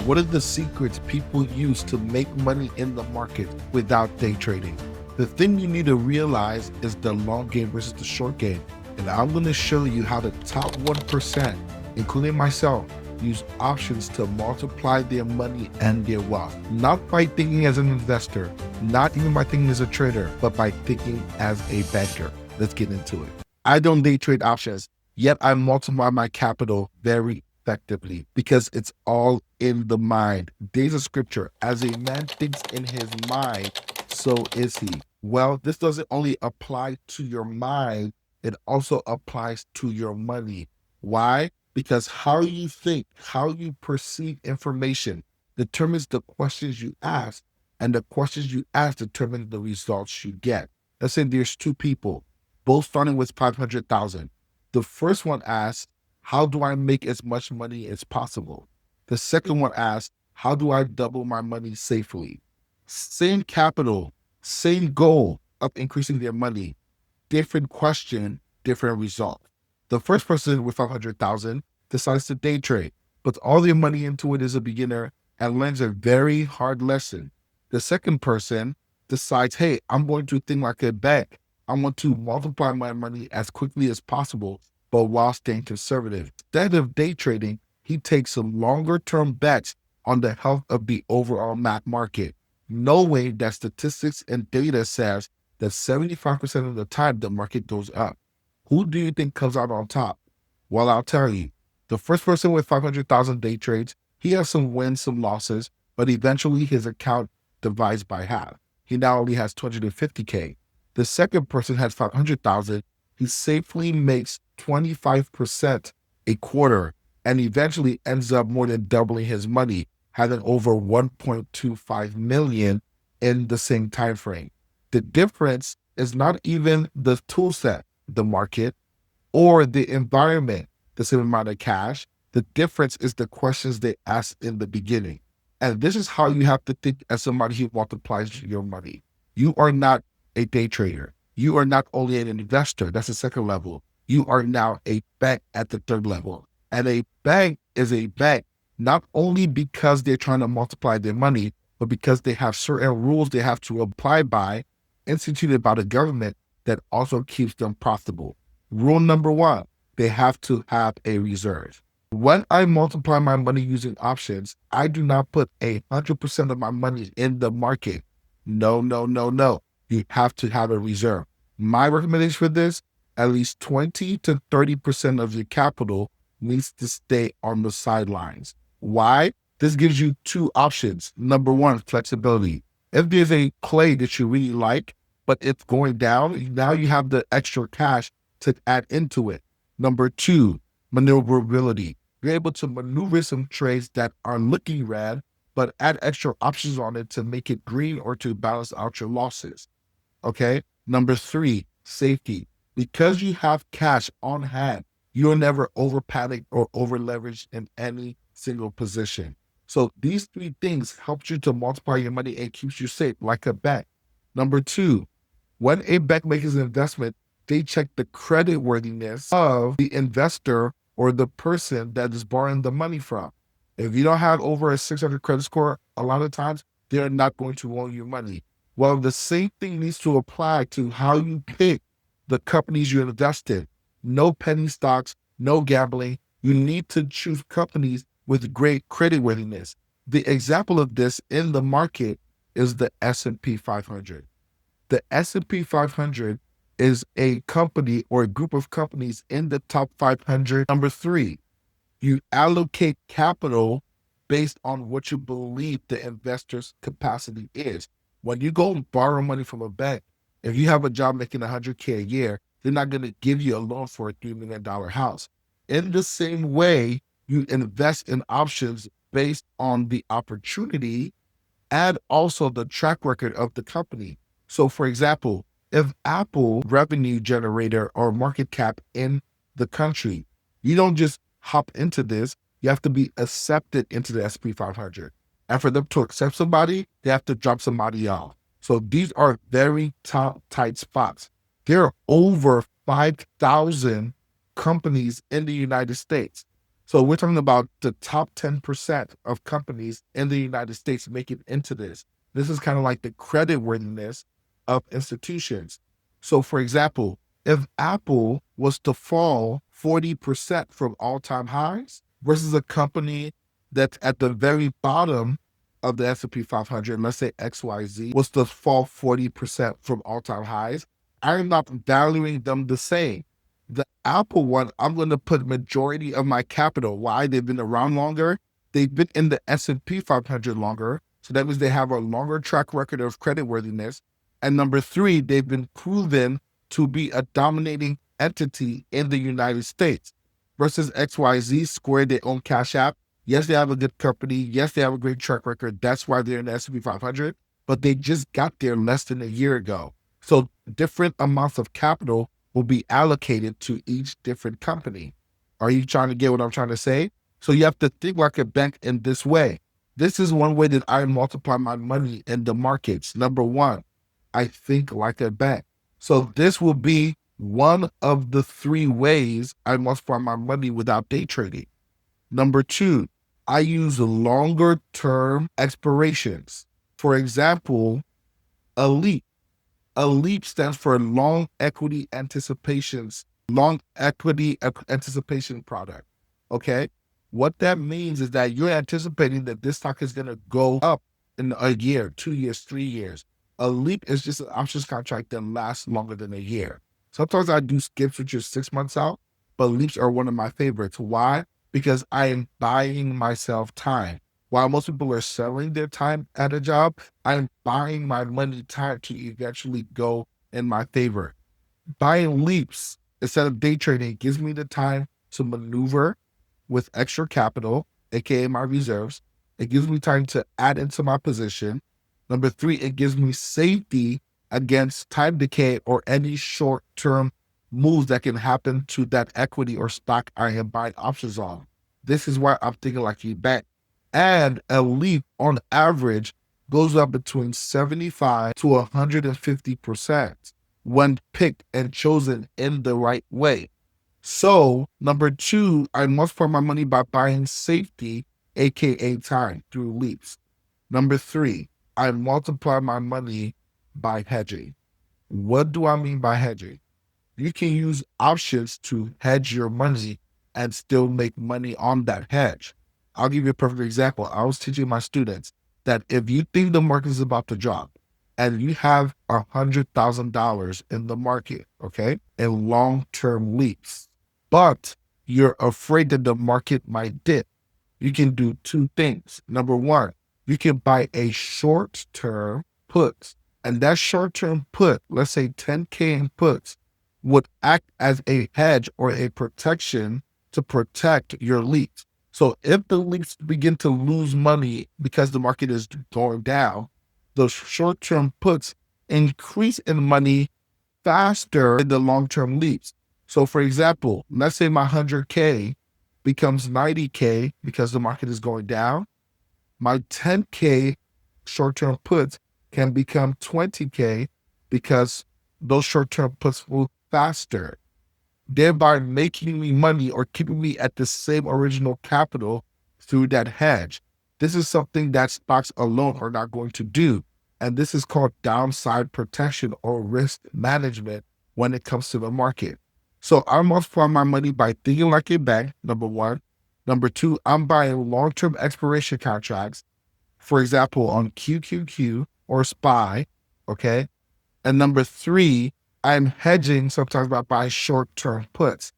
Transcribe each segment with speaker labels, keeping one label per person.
Speaker 1: What are the secrets people use to make money in the market without day trading? The thing you need to realize is the long game versus the short game. And I'm going to show you how the top 1%, including myself, use options to multiply their money and their wealth. Not by thinking as an investor, not even by thinking as a trader, but by thinking as a banker. Let's get into it. I don't day trade options, yet I multiply my capital very effectively because it's all in the mind. There's a scripture, as a man thinks in his mind, so is he. Well, this doesn't only apply to your mind, it also applies to your money. Why? Because how you think, how you perceive information determines the questions you ask, and the questions you ask determine the results you get. Let's say there's two people, both starting with 500,000. The first one asks, how do I make as much money as possible? The second one asks, how do I double my money safely? Same capital, same goal of increasing their money, different question, different result. The first person with 500,000 decides to day trade, puts all their money into it as a beginner and learns a very hard lesson. The second person decides, hey, I'm going to think like a bank. I want to multiply my money as quickly as possible, but while staying conservative. Instead of day trading, he takes some longer term bets on the health of the overall market, knowing that statistics and data says that 75% of the time the market goes up. Who do you think comes out on top? Well, I'll tell you, the first person with 500,000 day trades, he has some wins, some losses, but eventually his account divides by half. He now only has 250K. The second person has 500,000. He safely makes 25% a quarter and eventually ends up more than doubling his money, having over 1.25 million in the same time frame. The difference is not even the tool set, the market, or the environment, the same amount of cash. The difference is the questions they ask in the beginning. And this is how you have to think as somebody who multiplies your money. You are not a day trader. You are not only an investor. That's the second level. You are now a bank at the third level. And a bank is a bank, not only because they're trying to multiply their money, but because they have certain rules they have to apply by, instituted by the government, that also keeps them profitable. Rule number one, they have to have a reserve. When I multiply my money using options, I do not put 100% of my money in the market. No, no, no, no. You have to have a reserve. My recommendation for this, at least 20 to 30% of your capital needs to stay on the sidelines. Why? This gives you two options. Number one, flexibility. If there's a play that you really like, but it's going down, now you have the extra cash to add into it. Number two, maneuverability. You're able to maneuver some trades that are looking red, but add extra options on it to make it green or to balance out your losses. Okay. Number three, safety. Because you have cash on hand, you're never over panicked or over leveraged in any single position. So these three things help you to multiply your money and keeps you safe like a bank. Number two, when a bank makes an investment, they check the credit worthiness of the investor or the person that is borrowing the money from. If you don't have over a 600 credit score, a lot of times they're not going to loan you money. Well, the same thing needs to apply to how you pick the companies you invest in. No penny stocks, no gambling. You need to choose companies with great creditworthiness. The example of this in the market is the S&P 500. The S&P 500 is a company or a group of companies in the top 500. Number three, you allocate capital based on what you believe the investor's capacity is. When you go and borrow money from a bank, if you have a job making $100K a year, they're not going to give you a loan for a $3 million house. In the same way, you invest in options based on the opportunity and also the track record of the company. So for example, if Apple revenue generator or market cap in the country, you don't just hop into this, you have to be accepted into the S&P 500. And for them to accept somebody, they have to drop somebody off. So these are very top tight spots. There are over 5,000 companies in the United States. So we're talking about the top 10% of companies in the United States making into this. This is kind of like the credit worthiness of institutions. So for example, if Apple was to fall 40% from all-time highs versus a company that's at the very bottom of the S&P 500, let's say XYZ, was to fall 40% from all-time highs, I'm not valuing them the same. The Apple one, I'm going to put majority of my capital. Why? They've been around longer. They've been in the S&P 500 longer. So that means they have a longer track record of creditworthiness. And number three, they've been proven to be a dominating entity in the United States versus XYZ, Square, they own Cash App. Yes, they have a good company. Yes, they have a great track record. That's why they're in the S&P 500, but they just got there less than a year ago. So different amounts of capital will be allocated to each different company. Are you trying to get what I'm trying to say? So you have to think like a bank in this way. This is one way that I multiply my money in the markets. Number one, I think like a bank. So this will be one of the three ways I multiply my money without day trading. Number two, I use longer term expirations. For example, a leap. A LEAP stands for long equity anticipation product. Okay. What that means is that you're anticipating that this stock is going to go up in a year, 2 years, 3 years. A LEAP is just an options contract that lasts longer than a year. Sometimes I do skips, which is 6 months out, but LEAPs are one of my favorites. Why? Because I am buying myself time. While most people are selling their time at a job, I'm buying my money time to eventually go in my favor. Buying leaps instead of day trading gives me the time to maneuver with extra capital, aka my reserves. It gives me time to add into my position. Number three, it gives me safety against time decay or any short-term moves that can happen to that equity or stock I am buying options on. This is why I'm thinking like you bet. And a leap on average goes up between 75 to 150% when picked and chosen in the right way. So number two, I multiply my money by buying safety, aka time, through leaps. Number three, I multiply my money by hedging. What do I mean by hedging? You can use options to hedge your money and still make money on that hedge. I'll give you a perfect example. I was teaching my students that if you think the market is about to drop and you have $100,000 in the market, okay, in long-term leaps, but you're afraid that the market might dip, you can do two things. Number one, you can buy a short-term put, and that short-term put, let's say 10K in puts, would act as a hedge or a protection to protect your leaps. So if the leaps begin to lose money because the market is going down, those short-term puts increase in money faster than the long-term leaps. So for example, let's say my 100K becomes 90K because the market is going down. My 10K short-term puts can become 20K because those short-term puts move faster, thereby making me money or keeping me at the same original capital through that hedge. This is something that stocks alone are not going to do. And this is called downside protection or risk management when it comes to the market. So I multiply my money by thinking like a bank, number one. Number two, I'm buying long-term expiration contracts, for example, on QQQ or SPY, okay? And number three, I'm hedging sometimes by buying short-term puts.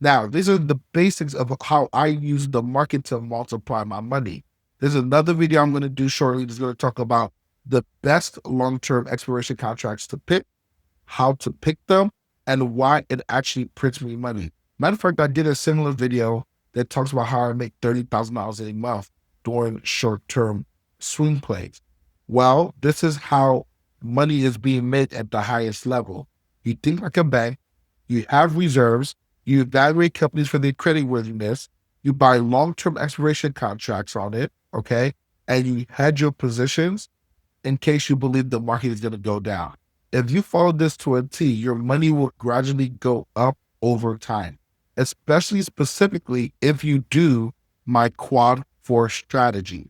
Speaker 1: Now, these are the basics of how I use the market to multiply my money. There's another video I'm going to do shortly that's going to talk about the best long-term expiration contracts to pick, how to pick them, and why it actually prints me money. Matter of fact, I did a similar video that talks about how I make $30,000 a month during short-term swing plays. Well, this is how money is being made at the highest level. You think like a bank, you have reserves, you evaluate companies for their creditworthiness, you buy long-term expiration contracts on it, okay? And you hedge your positions in case you believe the market is going to go down. If you follow this to a T, your money will gradually go up over time. especially specifically if you do my quad 4 strategy.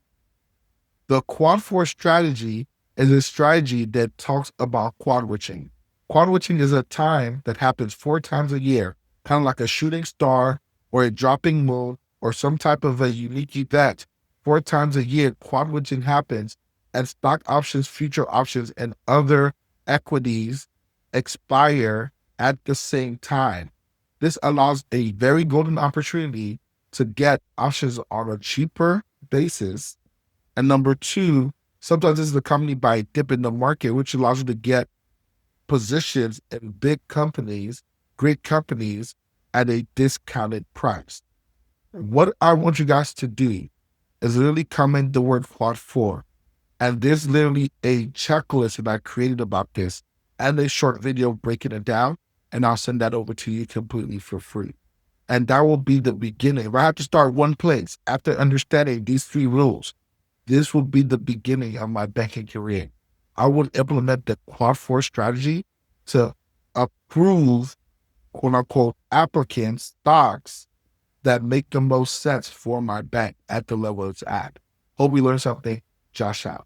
Speaker 1: The quad 4 strategy is a strategy that talks about quad witching. Quad witching is a time that happens 4 times a year, kind of like a shooting star or a dropping moon or some type of a unique event. 4 times a year, quad witching happens, and stock options, future options, and other equities expire at the same time. This allows a very golden opportunity to get options on a cheaper basis. And number two, sometimes this is accompanied by a dip in the market, which allows you to get positions in big companies, great companies at a discounted price. What I want you guys to do is literally comment the word quad 4. And there's literally a checklist that I created about this and a short video breaking it down. And I'll send that over to you completely for free. And that will be the beginning. If I have to start one place after understanding these 3 rules, this will be the beginning of my banking career. I would implement the quad 4 strategy to approve, quote unquote, applicants, stocks that make the most sense for my bank at the level it's at. Hope we learned something. Josh out.